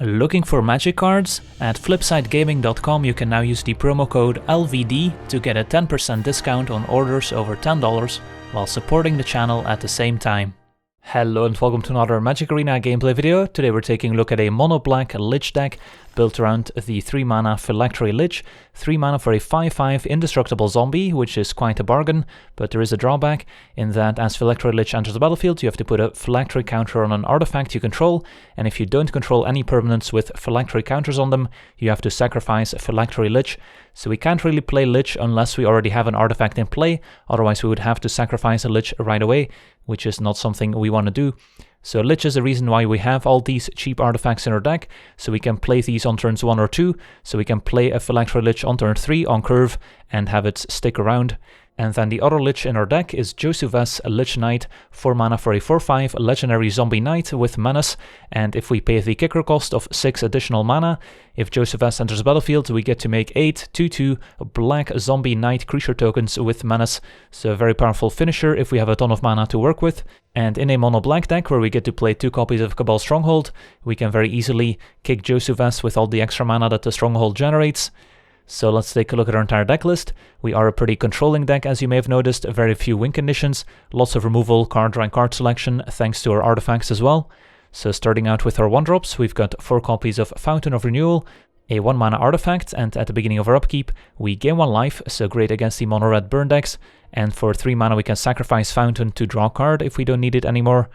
Looking for magic cards? At flipsidegaming.com you can now use the promo code LVD to get a 10% discount on orders over $10 while supporting the channel at the same time. Hello and welcome to another Magic Arena gameplay video. Today we're taking a look at a mono-black Lich deck built around the 3-mana Phylactery Lich. 3 mana for a 5/5 indestructible zombie, which is quite a bargain, but there is a drawback in that as Phylactery Lich enters the battlefield, you have to put a Phylactery counter on an artifact you control, and if you don't control any permanents with Phylactery counters on them, you have to sacrifice Phylactery Lich. So we can't really play Lich unless we already have an artifact in play, otherwise we would have to sacrifice a Lich right away, which is not something we want to do. So Lich is the reason why we have all these cheap artifacts in our deck, so we can play these on turns 1 or 2, so we can play a Phylactery Lich on turn 3 on curve and have it stick around. And then the other Lich in our deck is Josuves Lich Knight, 4 mana for a 4/5 legendary zombie knight with menace, and if we pay the kicker cost of 6 additional mana, if Josuves enters the battlefield, we get to make 8 2/2 black zombie knight creature tokens with menace, so a very powerful finisher if we have a ton of mana to work with. And in a mono black deck where we get to play 2 copies of Cabal Stronghold, we can very easily kick Josuves with all the extra mana that the Stronghold generates. So let's take a look at our entire deck list. We are a pretty controlling deck, as you may have noticed, very few win conditions, lots of removal, card draw and card selection, thanks to our artifacts as well. So starting out with our 1-drops, we've got 4 copies of Fountain of Renewal, a 1 mana artifact, and at the beginning of our upkeep, we gain 1 life, so great against the mono red burn decks, and for 3 mana we can sacrifice Fountain to draw a card if we don't need it anymore.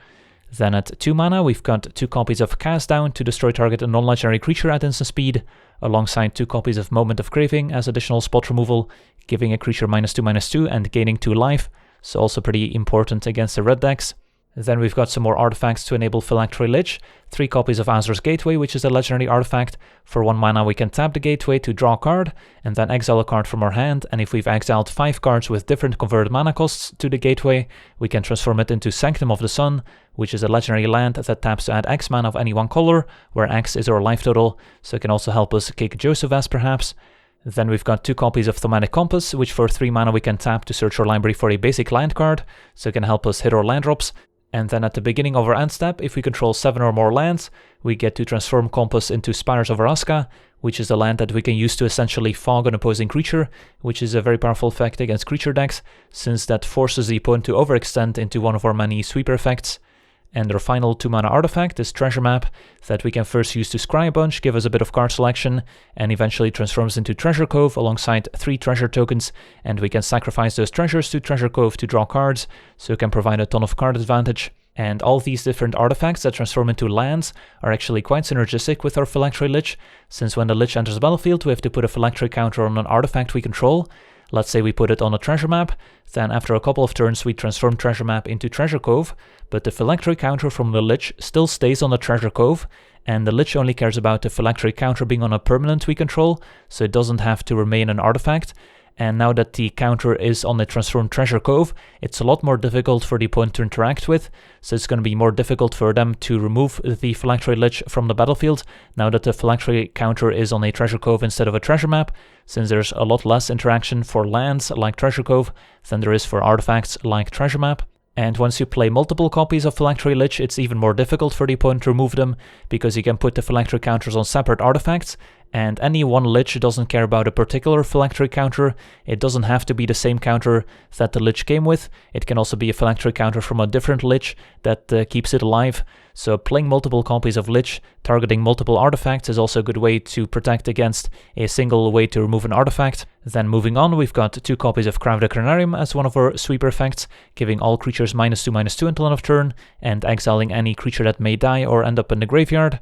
Then at 2 mana, we've got 2 copies of Cast Down to destroy target a non-legendary creature at instant speed, alongside 2 copies of Moment of Craving as additional spot removal, giving a creature -2/-2 and gaining 2 life, so also pretty important against the red decks. Then we've got some more artifacts to enable Phylactery Lich, 3 copies of Azur's Gateway, which is a legendary artifact. For 1 mana we can tap the Gateway to draw a card, and then exile a card from our hand, and if we've exiled 5 cards with different converted mana costs to the Gateway, we can transform it into Sanctum of the Sun, which is a legendary land that taps to add X mana of any one color, where X is our life total, so it can also help us kick Josuves perhaps. Then we've got 2 copies of Thematic Compass, which for 3 mana we can tap to search our library for a basic land card, so it can help us hit our land drops. And then at the beginning of our end step, if we control 7 or more lands, we get to transform Compass into Spires of Araska, which is a land that we can use to essentially fog an opposing creature, which is a very powerful effect against creature decks, since that forces the opponent to overextend into one of our many sweeper effects. And our final 2 mana artifact is Treasure Map, that we can first use to scry a bunch, give us a bit of card selection, and eventually transforms into Treasure Cove alongside 3 treasure tokens, and we can sacrifice those treasures to Treasure Cove to draw cards, so it can provide a ton of card advantage. And all these different artifacts that transform into lands are actually quite synergistic with our Phylactery Lich, since when the Lich enters the battlefield we have to put a Phylactery counter on an artifact we control. Let's say we put it on a Treasure Map, then after a couple of turns we transform Treasure Map into Treasure Cove, but the Phylactery counter from the Lich still stays on the Treasure Cove, and the Lich only cares about the Phylactery counter being on a permanent we control, so it doesn't have to remain an artifact. And now that the counter is on the transformed Treasure Cove, it's a lot more difficult for the opponent to interact with, so it's going to be more difficult for them to remove the Phylactery Lich from the battlefield now that the Phylactery counter is on a Treasure Cove instead of a Treasure Map, since there's a lot less interaction for lands like Treasure Cove than there is for artifacts like Treasure Map. And once you play multiple copies of Phylactery Lich, it's even more difficult for the opponent to remove them, because you can put the Phylactery counters on separate artifacts, and any one Lich doesn't care about a particular Phylactery counter. It doesn't have to be the same counter that the Lich came with. It can also be a Phylactery counter from a different Lich that keeps it alive. So playing multiple copies of Lich, targeting multiple artifacts is also a good way to protect against a single way to remove an artifact. Then moving on, we've got 2 copies of Crown of the Cranarium as one of our sweeper effects, giving all creatures -2/-2 until end of turn, and exiling any creature that may die or end up in the graveyard.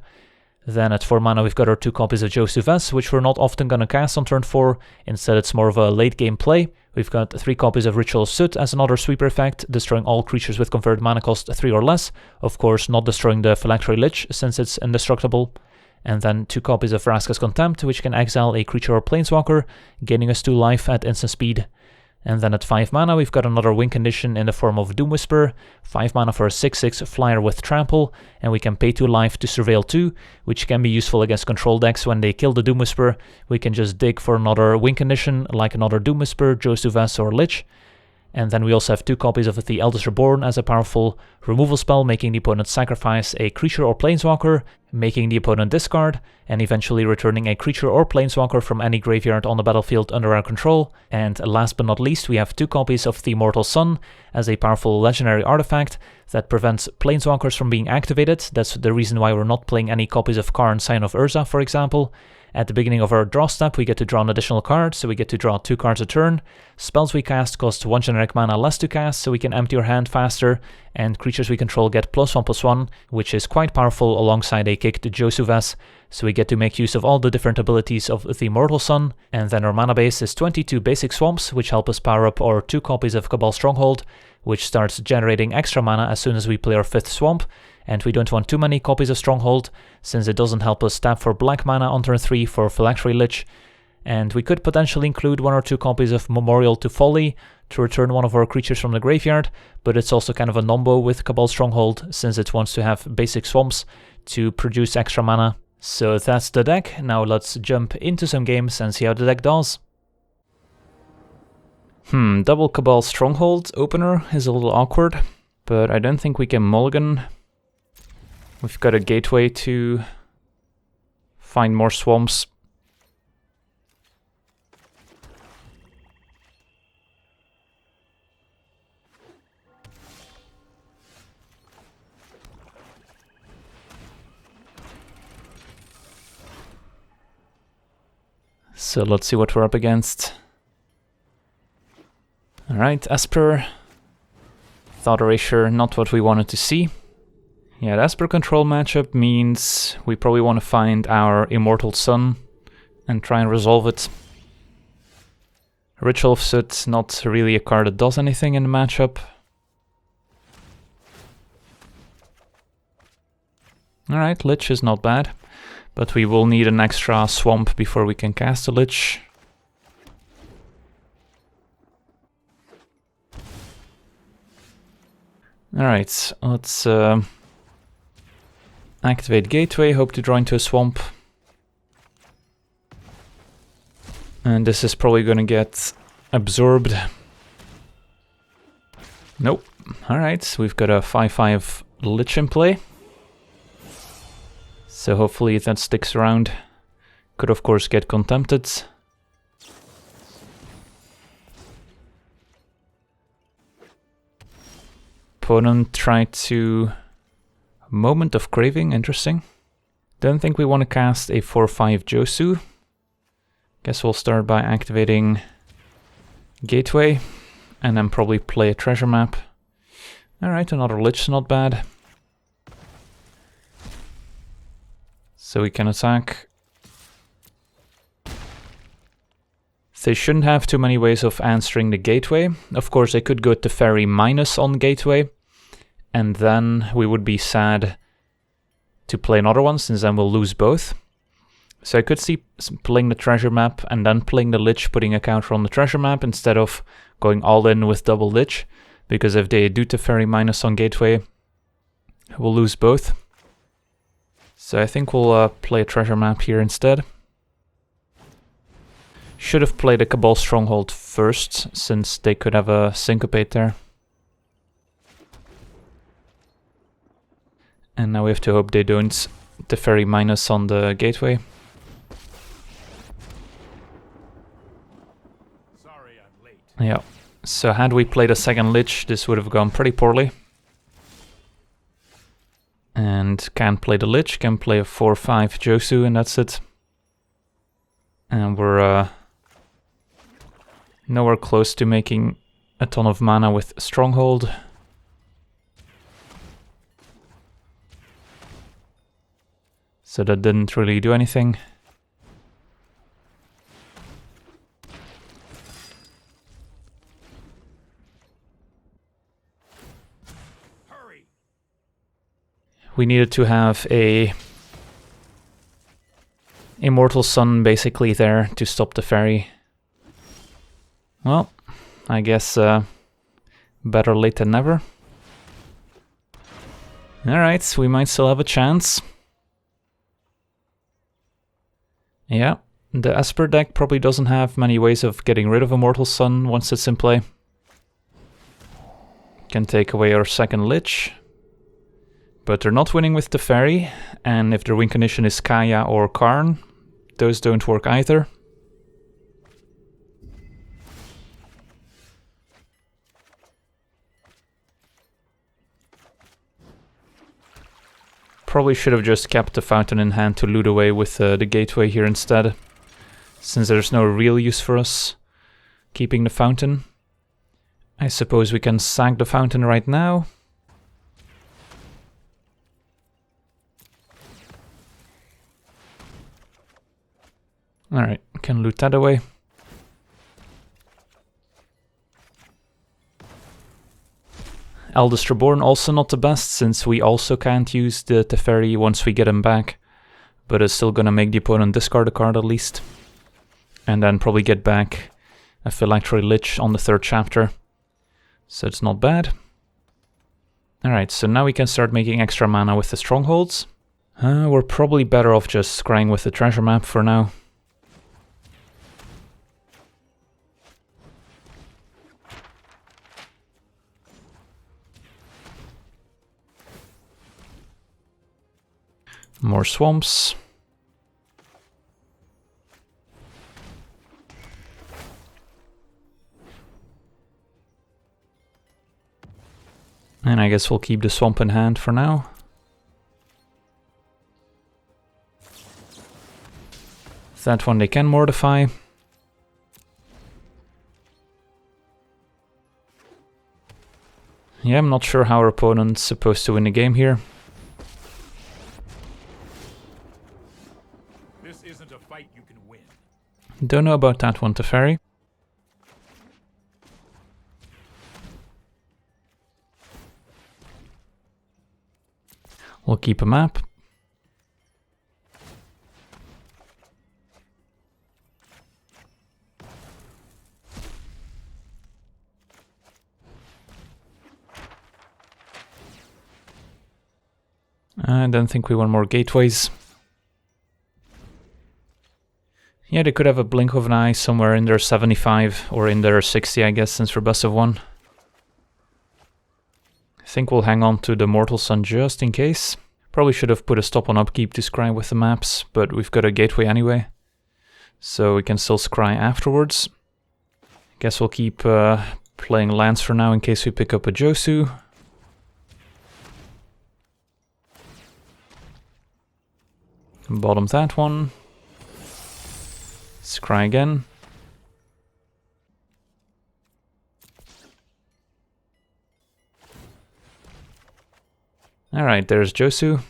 Then at 4 mana we've got our 2 copies of Josuves, which we're not often going to cast on turn 4, instead it's more of a late game play. We've got 3 copies of Ritual of Soot as another sweeper effect, destroying all creatures with converted mana cost 3 or less, of course not destroying the Phylactery Lich since it's indestructible. And then 2 copies of Vraska's Contempt, which can exile a creature or planeswalker, gaining us 2 life at instant speed. And then at 5 mana we've got another win condition in the form of Doom Whisper, 5 mana for a 6/6 flyer with trample, and we can pay 2 life to surveil 2, which can be useful against control decks. When they kill the Doom Whisper, we can just dig for another win condition, like another Doom Whisper, Josuves or Lich. And then we also have 2 copies of the Eldest Reborn as a powerful removal spell, making the opponent sacrifice a creature or planeswalker, making the opponent discard, and eventually returning a creature or planeswalker from any graveyard on the battlefield under our control. And last but not least, we have 2 copies of the Immortal Sun as a powerful legendary artifact that prevents planeswalkers from being activated. That's the reason why we're not playing any copies of Karn, Sign of Urza, for example. At the beginning of our draw step, we get to draw an additional card, so we get to draw 2 cards a turn. Spells we cast cost 1 generic mana less to cast, so we can empty our hand faster, and creatures we control get +1/+1, which is quite powerful alongside a kicked Josuves, so we get to make use of all the different abilities of the Immortal Sun. And then our mana base is 22 basic swamps, which help us power up our 2 copies of Cabal Stronghold, which starts generating extra mana as soon as we play our 5th swamp. And we don't want too many copies of Stronghold, since it doesn't help us tap for black mana on turn 3 for Phylactery Lich. And we could potentially include 1 or 2 copies of Memorial to Folly to return one of our creatures from the graveyard, but it's also kind of a nombo with Cabal Stronghold, since it wants to have basic swamps to produce extra mana. So that's the deck. Now let's jump into some games and see how the deck does. Double Cabal Stronghold opener is a little awkward, but I don't think we can mulligan. We've got a gateway to find more swamps. So let's see what we're up against. Alright, Esper. Thought Erasure, not what we wanted to see. Yeah, the Esper control matchup means we probably want to find our Immortal Sun and try and resolve it. Ritual of Soot, not really a card that does anything in the matchup. Alright, Lich is not bad, but we will need an extra swamp before we can cast a Lich. Alright, let's activate Gateway, hope to draw into a swamp. And this is probably gonna get absorbed. Nope. Alright, we've got a 5/5 Lich in play. So hopefully that sticks around. Could of course get contempted. Opponent tried to Moment of Craving, interesting. Don't think we want to cast a 4/5 Josu. Guess we'll start by activating Gateway and then probably play a treasure map. Alright, another Lich, not bad. So we can attack. They shouldn't have too many ways of answering the Gateway. Of course, they could go to Teferi minus on Gateway, and then we would be sad to play another one, since then we'll lose both. So I could see playing the treasure map and then playing the Lich, putting a counter on the treasure map instead of going all in with double Lich, because if they do Teferi minus on Gateway, we'll lose both. So I think we'll play a treasure map here instead. Should have played a Cabal Stronghold first, since they could have a Syncopate there. And now we have to hope they don't Teferi minus on the Gateway. Sorry, I'm late. Yeah, so had we played a second Lich, this would have gone pretty poorly. And can't play the Lich, can play a 4/5 Josu, and that's it. And we're nowhere close to making a ton of mana with Stronghold. So that didn't really do anything. Hurry. We needed to have a Immortal Sun basically there to stop the ferry. Well, I guess better late than never. Alright, we might still have a chance. Yeah, the Esper deck probably doesn't have many ways of getting rid of Immortal Sun once it's in play. Can take away our second Lich. But they're not winning with the Teferi, and if their win condition is Kaya or Karn, those don't work either. Probably should have just kept the fountain in hand to loot away with the gateway here instead, since there's no real use for us keeping the fountain. I suppose we can sack the fountain right now. Alright, can loot that away. Eldest Reborn also not the best, since we also can't use the Teferi once we get him back. But it's still gonna make the opponent discard a card at least. And then probably get back a Phylactery Lich on the 3rd chapter. So it's not bad. Alright, so now we can start making extra mana with the strongholds. We're probably better off just scrying with the treasure map for now. More swamps. And I guess we'll keep the swamp in hand for now. That one they can mortify. Yeah, I'm not sure how our opponent's supposed to win the game here. This isn't a fight you can win. Don't know about that one, Teferi. We'll keep a map. I don't think we want more gateways. Yeah, they could have a blink of an eye somewhere in their 75 or in their 60, I guess, since we're best of 1. I think we'll hang on to the Mortal Sun just in case. Probably should have put a stop on upkeep to scry with the maps, but we've got a gateway anyway, so we can still scry afterwards. Guess we'll keep playing lands for now in case we pick up a Josu. Bottom that one. Scry again. Alright, there's Josu.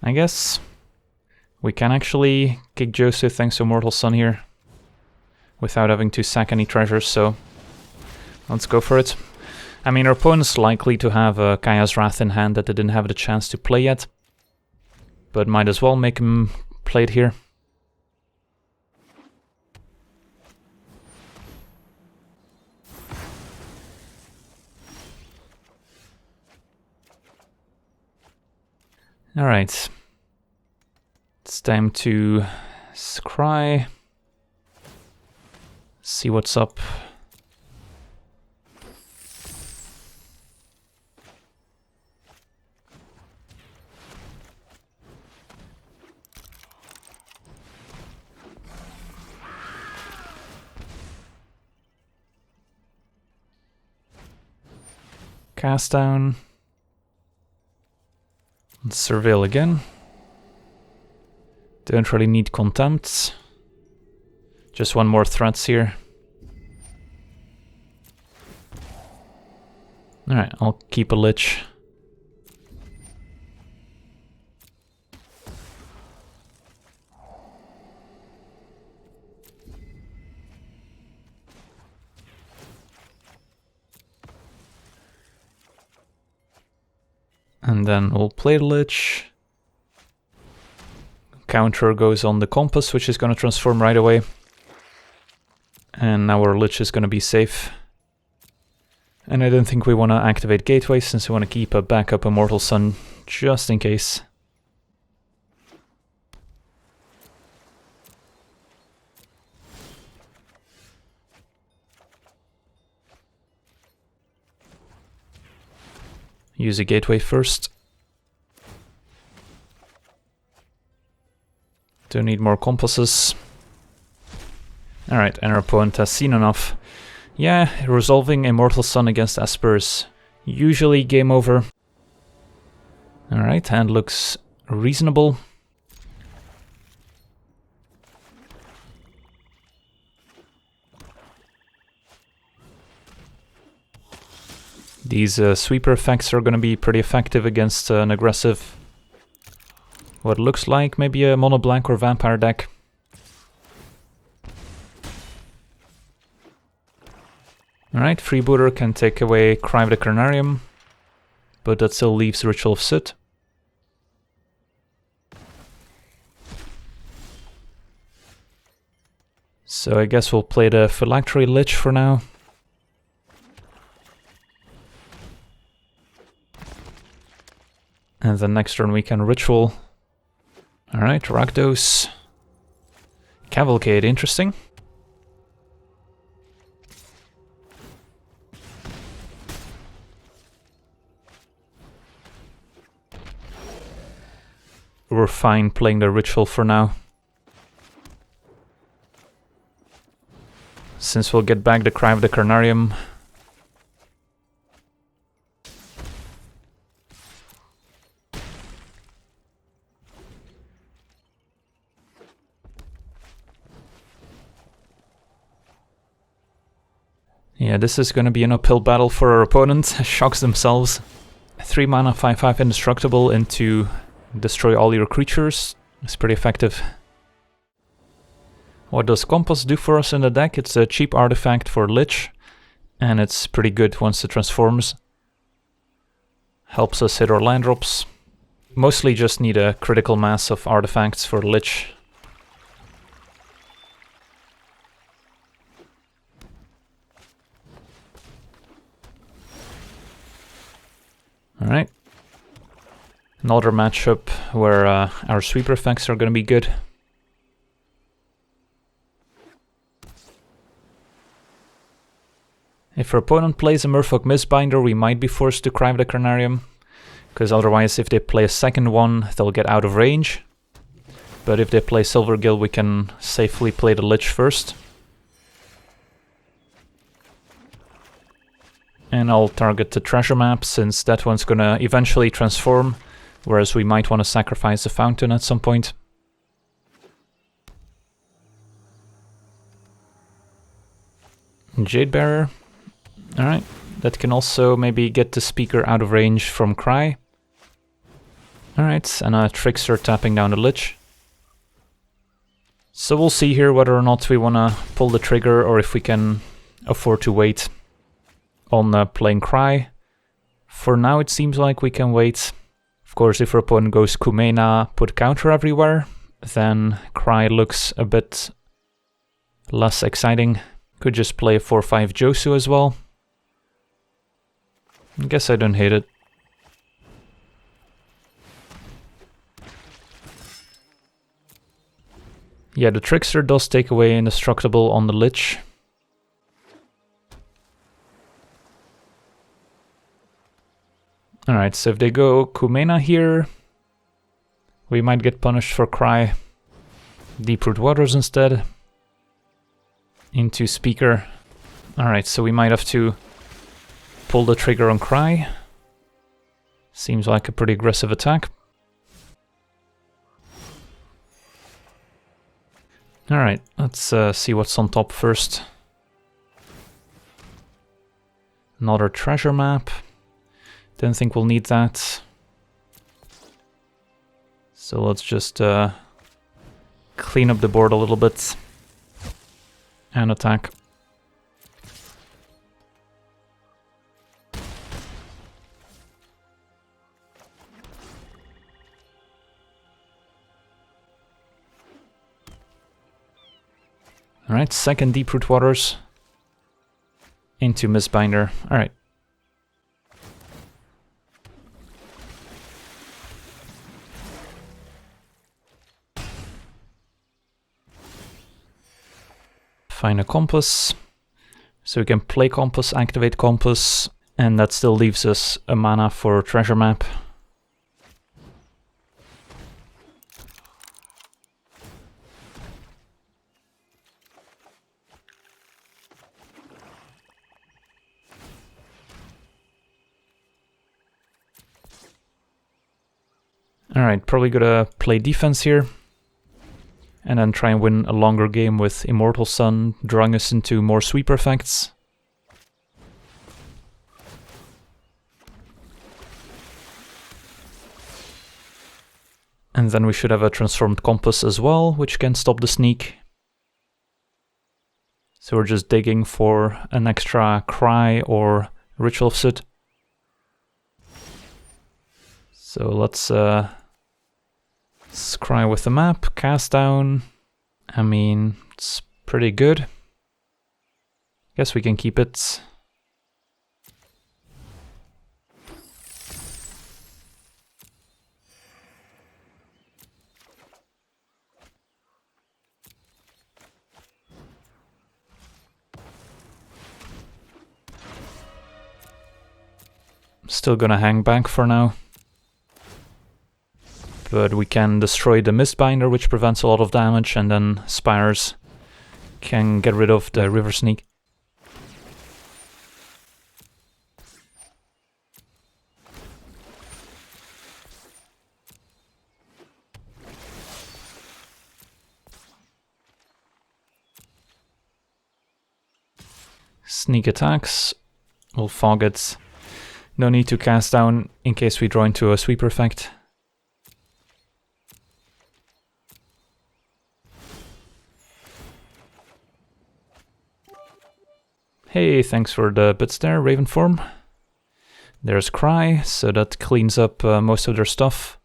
I guess we can actually kick Josu thanks to Mortal Sun here without having to sack any treasures, so let's go for it. I mean, our opponent's likely to have Kaya's Wrath in hand that they didn't have the chance to play yet, but might as well make him play it here. Alright, it's time to scry, see what's up. Cast down. Let's surveil again. Don't really need contempts. Just one more threats here. Alright, I'll keep a Lich. And then we'll play the Lich. Counter goes on the Compass, which is going to transform right away. And now our Lich is going to be safe. And I don't think we want to activate Gateway, since we want to keep a backup Immortal Sun just in case. Use a gateway first. Don't need more compasses. Alright, and our opponent has seen enough. Yeah, resolving Immortal Sun against Esper is usually game over. Alright, hand looks reasonable. These sweeper effects are going to be pretty effective against an aggressive, what looks like maybe a mono black or vampire deck. Alright, Freebooter can take away Cry of the Carnarium, but that still leaves Ritual of Soot. So I guess we'll play the Phylactery Lich for now. And then next turn we can Ritual. Alright, Rakdos. Cavalcade, interesting. We're fine playing the Ritual for now. Since we'll get back the Cry of the Carnarium. Yeah, this is going to be an uphill battle for our opponent. Shocks themselves. 3 mana, 5/5 indestructible into destroy all your creatures. It's pretty effective. What does Compass do for us in the deck? It's a cheap artifact for Lich, and it's pretty good once it transforms. Helps us hit our land drops. Mostly just need a critical mass of artifacts for Lich. Alright. Another matchup where our sweeper effects are going to be good. If our opponent plays a Merfolk Mistbinder, we might be forced to Cry of the Carnarium, because otherwise if they play a second one, they'll get out of range. But if they play Silvergill, we can safely play the Lich first. And I'll target the treasure map, since that one's gonna eventually transform, whereas we might want to sacrifice the fountain at some point. Jadebearer. Alright, that can also maybe get the speaker out of range from Cry. Alright, and a Trickster tapping down the Lich. So we'll see here whether or not we want to pull the trigger, or if we can afford to wait on playing Cry. For now it seems like we can wait. Of course, if our opponent goes Kumena, put counter everywhere, then Cry looks a bit less exciting. Could just play a 4/5 Josu as well. I guess I don't hate it. Yeah, the Trickster does take away Indestructible on the Lich. Alright, so if they go Kumena here, we might get punished for Cry. Deep-Root Waters instead. Into Speaker. Alright, so we might have to pull the trigger on Cry. Seems like a pretty aggressive attack. Alright, let's see what's on top first. Another treasure map. Don't think we'll need that. So let's just clean up the board a little bit and attack. Alright, second Deep-Root Waters into Mistbinder. Alright. Find a Compass. So we can play Compass, activate Compass, And that still leaves us a mana for treasure map. Alright, probably gonna play defense here. And then try and win a longer game with Immortal Sun, drawing us into more sweeper effects. And then we should have a Transformed Compass as well, which can stop the sneak. So we're just digging for an extra Cry or Ritual of Soot. So let's scry with the map, cast down. I mean, it's pretty good. Guess we can keep it. Still gonna hang back for now. But we can destroy the Mistbinder, which prevents a lot of damage, and then Spires can get rid of the River Sneak. Sneak attacks. We'll fog it. No need to cast down in case we draw into a sweeper effect. Hey, thanks for the bits there, Ravenform. There's Cry, so that cleans up most of their stuff.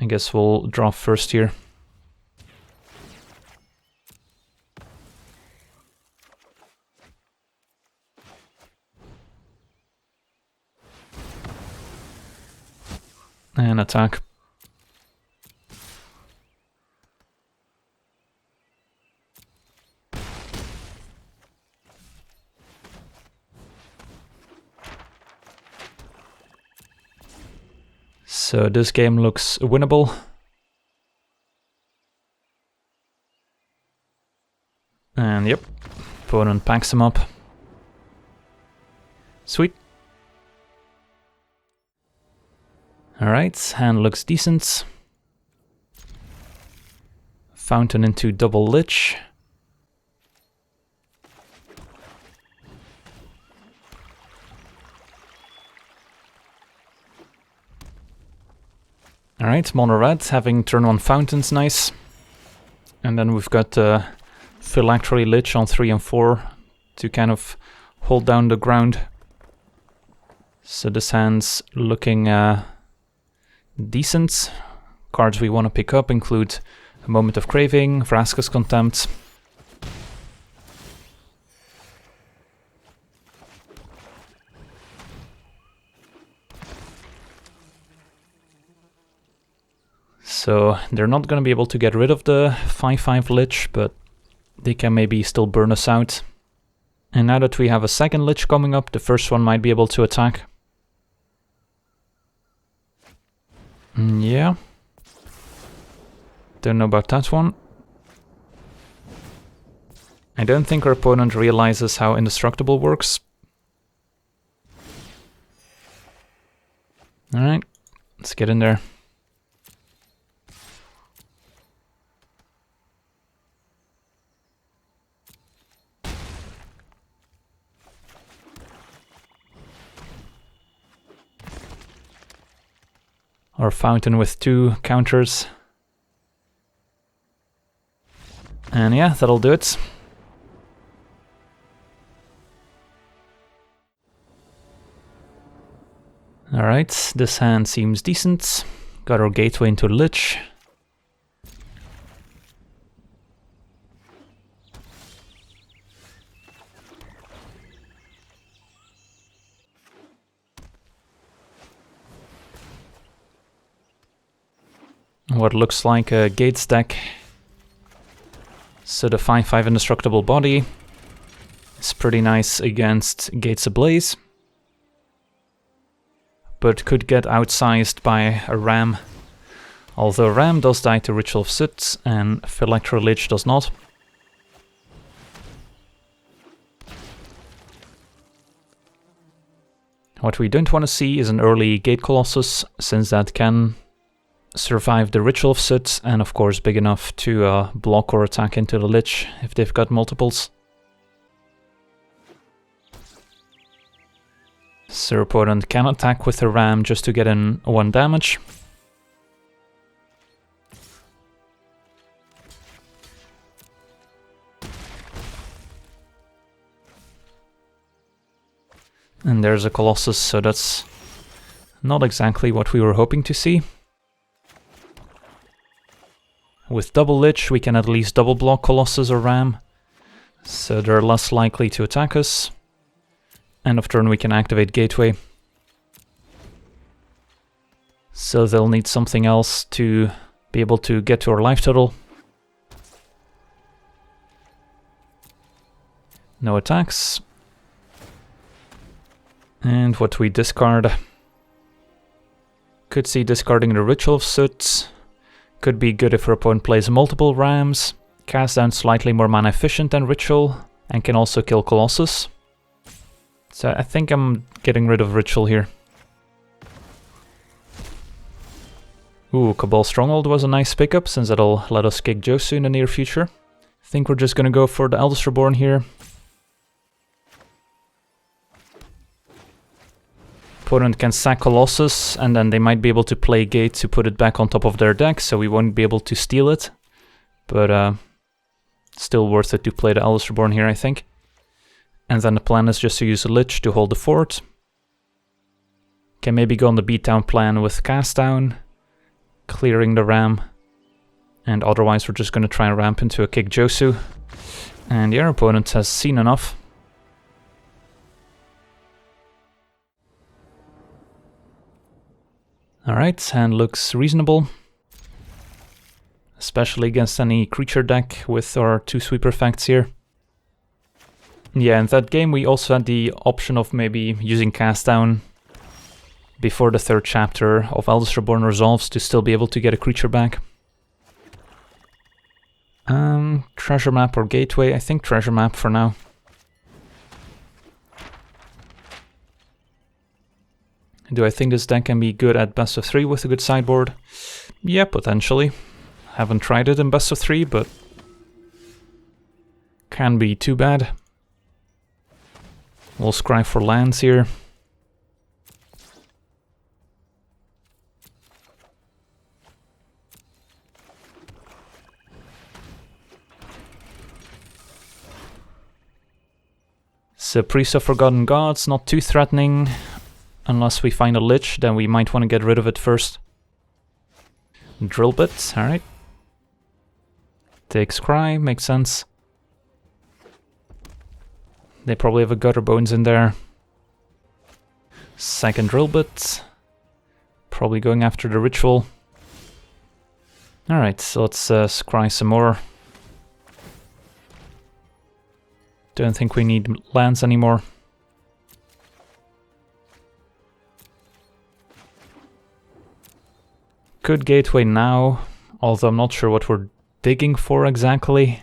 I guess we'll draw first here. And attack. So this game looks winnable. And yep, opponent packs him up. Sweet. Alright, hand looks decent. Fountain into double Lich. Alright, mono red, having turn 1 fountains, nice. And then we've got Phylactery Lich on 3 and 4 to kind of hold down the ground. So this hand's looking decent. Cards we want to pick up include a Moment of Craving, Vraska's Contempt. So they're not going to be able to get rid of the 5/5 Lich, but they can maybe still burn us out. And now that we have a second Lich coming up, the first one might be able to attack. Yeah. Don't know about that one. I don't think our opponent realizes how Indestructible works. Alright, let's get in there. Our fountain with 2 counters. And yeah, that'll do it. Alright, this hand seems decent. Got our gateway into Lich. What looks like a Gates deck. So the 5/5 Indestructible Body is pretty nice against Gates Ablaze. but could get outsized by a ram. Although ram does die to Ritual of Soot, and Phylactery Lich does not. What we don't want to see is an early Gate Colossus, since that can survive the Ritual of Soot, and of course big enough to block or attack into the Lich if they've got multiples. So opponent can attack with the ram just to get in 1 damage. And there's a Colossus, so that's not exactly what we were hoping to see. With double Lich, we can at least double block Colossus or Ram, so they're less likely to attack us. End of turn we can activate Gateway. So they'll need something else to be able to get to our life total. No attacks. And what we discard. Could see discarding the Ritual of Soot. Could be good if our opponent plays multiple Rams. Cast down slightly more mana efficient than Ritual, and can also kill Colossus. So I think I'm getting rid of Ritual here. Ooh, Cabal Stronghold was a nice pickup, since that'll let us kick Josu in the near future. I think we're just gonna go for the Eldest Reborn here. Opponent can sack Colossus, and then they might be able to play Gate to put it back on top of their deck, so we won't be able to steal it. But still worth it to play the Eldest Reborn here, I think. And then the plan is just to use a Lich to hold the fort. Can maybe go on the beatdown plan with Cast Down, clearing the Ram. And otherwise we're just going to try and ramp into a kick Josu. And the opponent has seen enough. Alright, hand looks reasonable. Especially against any creature deck with our 2 sweeper effects here. Yeah, in that game we also had the option of maybe using Cast Down before the 3rd chapter of Eldest Reborn resolves to still be able to get a creature back. Treasure Map or Gateway? I think Treasure Map for now. Do I think this deck can be good at best of 3 with a good sideboard? Yeah, potentially. Haven't tried it in best of 3, but can be too bad. We'll scry for lands here. So Priest of Forgotten Gods, not too threatening. Unless we find a Lich, then we might want to get rid of it first. Drill Bit, alright. Take Scry, makes sense. They probably have a Gutter Bones in there. Second Drill Bit. Probably going after the Ritual. Alright, so let's scry some more. Don't think we need lands anymore. Could Gateway now, although I'm not sure what we're digging for exactly.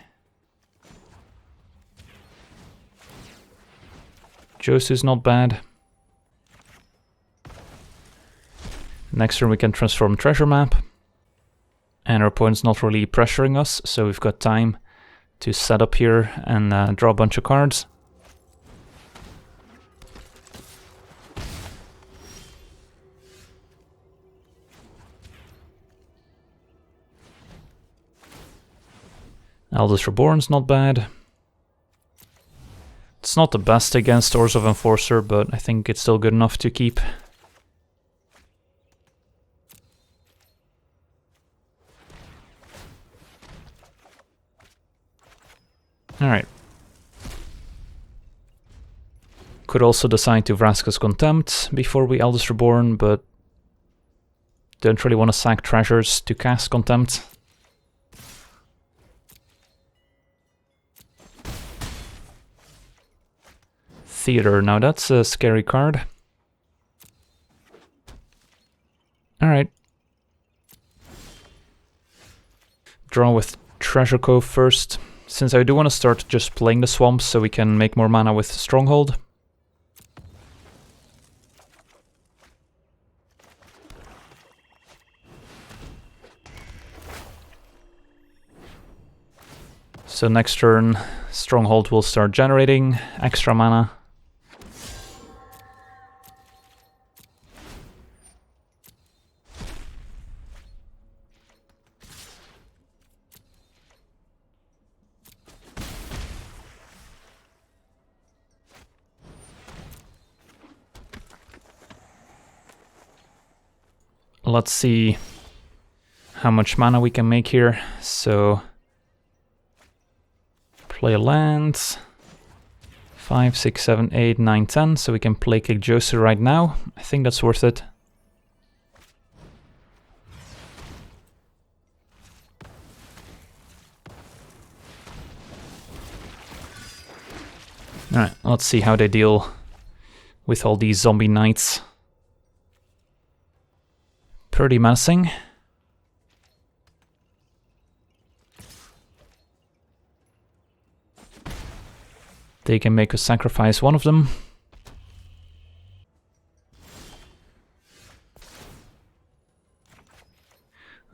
Josu's not bad. Next turn we can transform Treasure Map. And our opponent's not really pressuring us, so we've got time to set up here and draw a bunch of cards. Eldest Reborn's not bad. It's not the best against Oars of Enforcer, but I think it's still good enough to keep. Alright. Could also decide to Vraska's Contempt before we Eldest Reborn, but don't really want to sack treasures to cast Contempt. Theater, now that's a scary card. Alright. Draw with Treasure Cove first, since I do want to start just playing the swamps so we can make more mana with Stronghold. So next turn, Stronghold will start generating extra mana. Let's see how much mana we can make here. So play a land. 5, 6, 7, 8, 9, 10. So we can play Kick Josu right now. I think that's worth it. Alright, let's see how they deal with all these zombie knights. Pretty menacing. They can make us sacrifice one of them.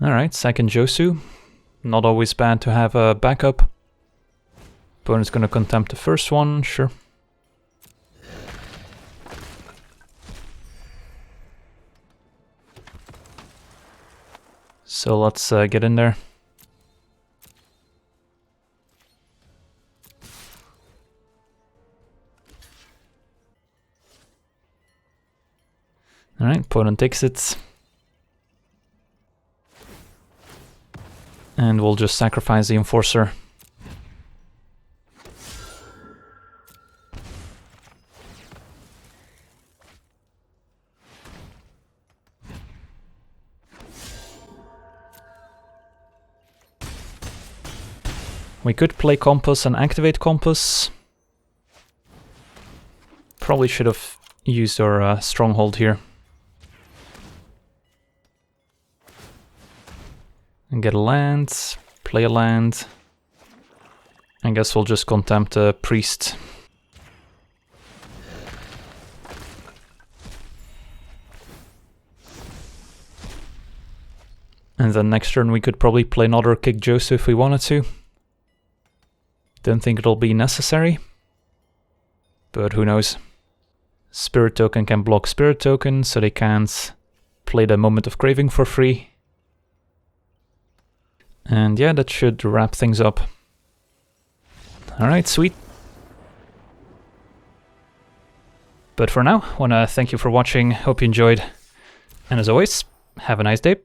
Alright, second Josu. Not always bad to have a backup. Opponent's gonna contempt the first one, sure. So let's get in there. Alright, opponent takes it. And we'll just sacrifice the Enforcer. We could play Compass and activate Compass. Probably should have used our Stronghold here. And get a land, play a land. I guess we'll just contempt a Priest. And then next turn we could probably play another Kick Josu if we wanted to. Don't think it'll be necessary, but who knows. Spirit Token can block Spirit Token, so they can't play the Moment of Craving for free. And yeah, that should wrap things up. Alright, sweet. But for now, I want to thank you for watching, hope you enjoyed, and as always, have a nice day.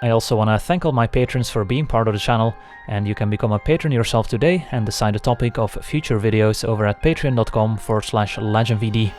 I also want to thank all my patrons for being part of the channel, and you can become a patron yourself today and decide the topic of future videos over at patreon.com/LegenVD.